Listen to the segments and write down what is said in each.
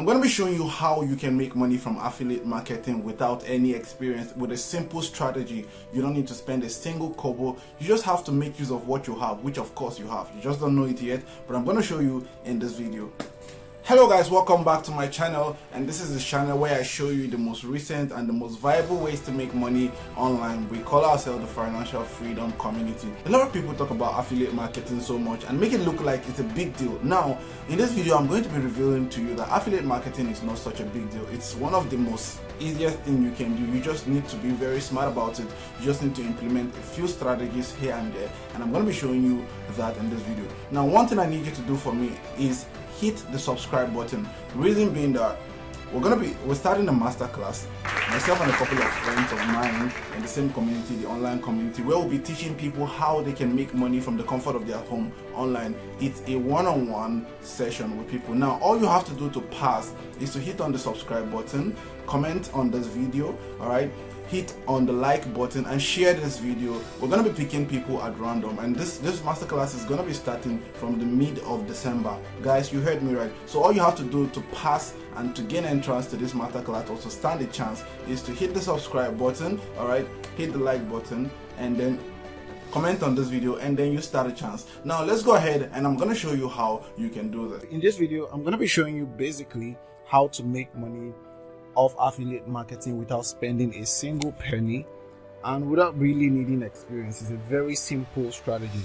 I'm going to be showing you how you can make money from affiliate marketing without any experience, with a simple strategy. You don't need to spend a single kobo. You just have to make use of what you have, which of course you have. You just don't know it yet, but I'm going to show you in this video. Hello guys, welcome back to my channel, and this is the channel where I show you the most recent and the most viable ways to make money online. We call ourselves the financial freedom community. A lot of people talk about affiliate marketing so much and make it look like it's a big deal. Now in this video I'm going to be revealing to you that affiliate marketing is not such a big deal. It's one of the most easiest thing you can do. You just need to be very smart about it. You just need to implement a few strategies here and there, and I'm going to be showing you that in this video. Now one thing I need you to do for me is hit the subscribe button. Reason being that we're starting a masterclass, myself and a couple of friends of mine in the same community, the online community, where we'll be teaching people how they can make money from the comfort of their home online. It's a one-on-one session with people. Now all you have to do to pass is to hit on the subscribe button, comment on this video, all right, hit on the like button and share this video. We're going to be picking people at random, and this masterclass is going to be starting from the mid of December. Guys, you heard me right. So all you have to do to pass and to gain entrance to this masterclass, or to stand a chance, is to hit the subscribe button, all right, hit the like button, and then comment on this video, and then you start a chance. Now let's go ahead and I'm going to show you how you can do this. In this video I'm going to be showing you basically how to make money of affiliate marketing without spending a single penny and without really needing experience. It's a very simple strategy.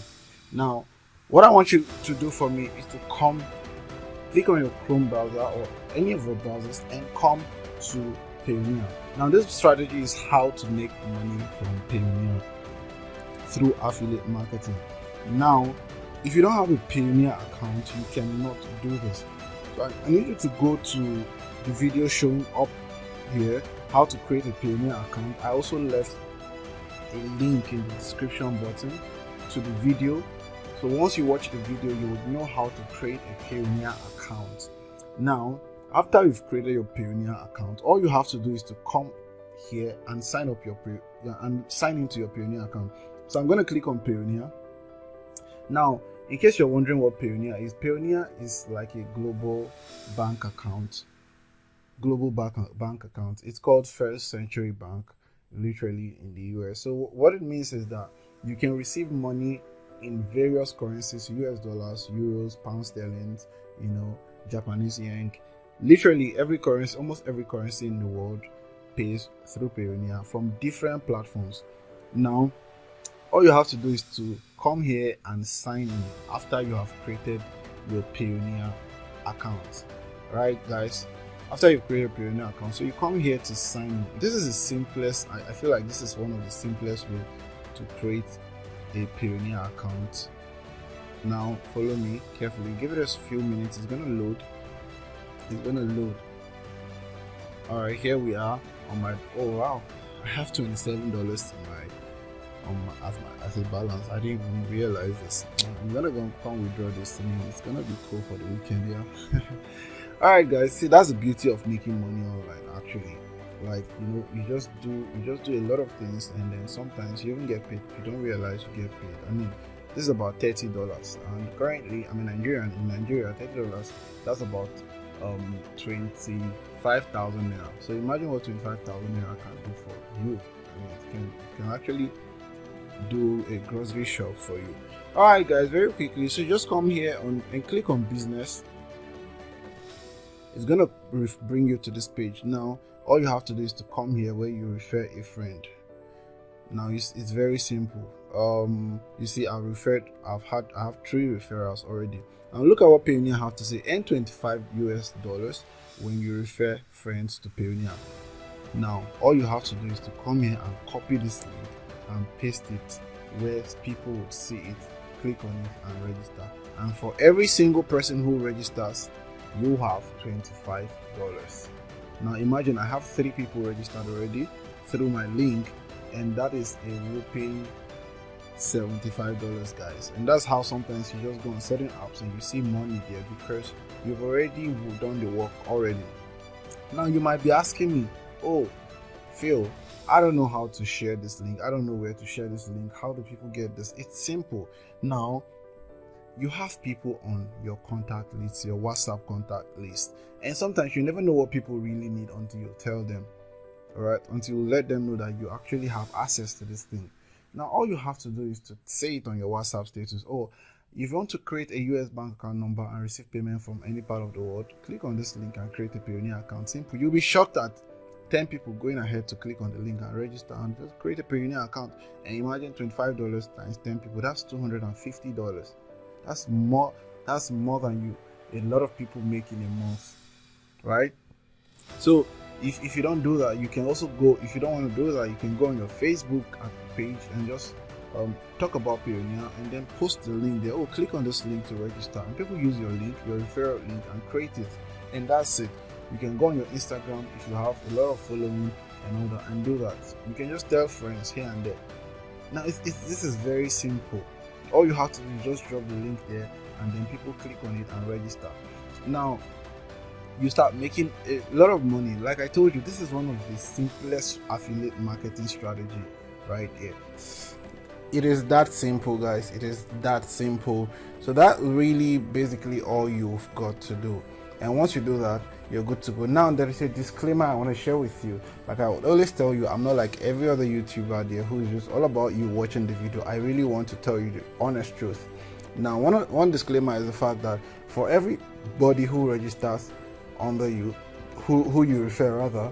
Now what I want you to do for me is to click on your Chrome browser or any of your browsers and come to Payoneer. Now this strategy is how to make money from Payoneer through affiliate marketing. Now if you don't have a Payoneer account, you cannot do this. So I need you to go to the video showing up here, how to create a Payoneer account. I also left a link in the description button to the video, so once you watch the video you would know how to create a Payoneer account. Now after you've created your Payoneer account, all you have to do is to come here and sign into your Payoneer account. So I'm going to click on Payoneer. Now in case you're wondering what Payoneer is like a global bank account. It's called First Century Bank, literally, in the US. So what it means is that you can receive money in various currencies: US dollars, euros, pound sterling, Japanese yen. Literally every currency, almost every currency in the world pays through Payoneer from different platforms. Now all you have to do is to come here and sign in after you have created your Payoneer account. Right guys, after you create a Payoneer account, so you come here to sign in. This is the simplest, I feel like this is one of the simplest ways to create a Payoneer account. Now follow me carefully, give it a few minutes. It's gonna load. Alright, here we are on my, oh wow, I have $27 as a balance. I didn't even realize this. I'm gonna go and withdraw this thing. It's gonna be cool for the weekend, yeah. Alright guys, see, that's the beauty of making money online. Actually, like, you just do a lot of things, and then sometimes you even get paid. You don't realize you get paid. I mean, this is about $30, and currently I'm in Nigeria. In Nigeria, $30, that's about 25,000 naira. So imagine what 25,000 naira can do for you. I mean, it can actually do a grocery shop for you. Alright guys, very quickly, so just come here and click on business. It's gonna bring you to this page. Now all you have to do is to come here where you refer a friend. Now it's very simple. You see, I have 3 referrals already. Now look at what Payoneer have to say. Earn $25 when you refer friends to Payoneer. Now all you have to do is to come here and copy this link and paste it where people would see it, click on it and register. And for every single person who registers, you have $25. Now imagine I have 3 people registered already through my link, and that is a whopping $75, guys. And that's how sometimes you just go on certain apps and you see money there because you've already done the work already. Now you might be asking me, oh Phil, I don't know how to share this link. I don't know where to share this link. How do people get this? It's simple. Now you have people on your contact list, your WhatsApp contact list, and sometimes you never know what people really need until you tell them. All right, until you let them know that you actually have access to this thing. Now all you have to do is to say it on your WhatsApp status. Oh, if you want to create a US bank account number and receive payment from any part of the world, click on this link and create a Payoneer account. Simple. You'll be shocked at 10 people going ahead to click on the link and register and just create a Payoneer account. And imagine $25 times 10 people, that's $250. That's more than a lot of people make in a month, right? So if you don't do that, you can also go, if you don't want to do that, you can go on your Facebook page and just talk about Payoneer and then post the link there. Oh, click on this link to register, and people use your link, your referral link, and create it, and that's it. You can go on your Instagram if you have a lot of following and all that, and do that. You can just tell friends here and there. Now this is very simple. All you have to do is just drop the link there, and then people click on it and register. Now you start making a lot of money. Like I told you, this is one of the simplest affiliate marketing strategy right here. It is that simple, guys. It is that simple. So that really basically all you've got to do, and once you do that, you're good to go. Now there is a disclaimer I want to share with you. Like I would always tell you, I'm not like every other YouTuber there who is just all about you watching the video. I really want to tell you the honest truth. Now one disclaimer is the fact that for everybody who registers under you, who you refer rather,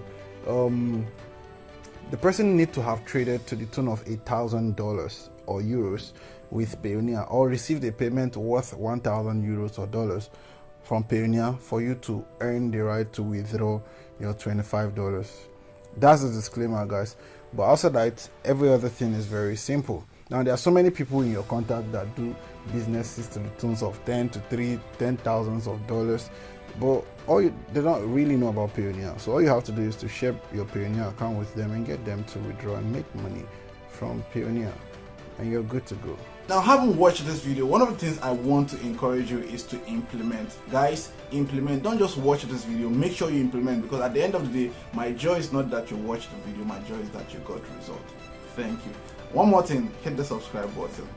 the person need to have traded to the tune of $8,000 or euros with Payoneer, or received a payment worth 1,000 euros or dollars from Payoneer for you to earn the right to withdraw your $25. That's the disclaimer, guys. But outside that, every other thing is very simple. Now there are so many people in your contact that do businesses to the tunes of $10,000s of dollars, but they don't really know about Payoneer. So all you have to do is to share your Payoneer account with them and get them to withdraw and make money from Payoneer, and you're good to go. Now, having watched this video, one of the things I want to encourage you is to implement. Guys, implement. Don't just watch this video, make sure you implement, because at the end of the day, my joy is not that you watched the video, my joy is that you got result. Thank you. One more thing, hit the subscribe button.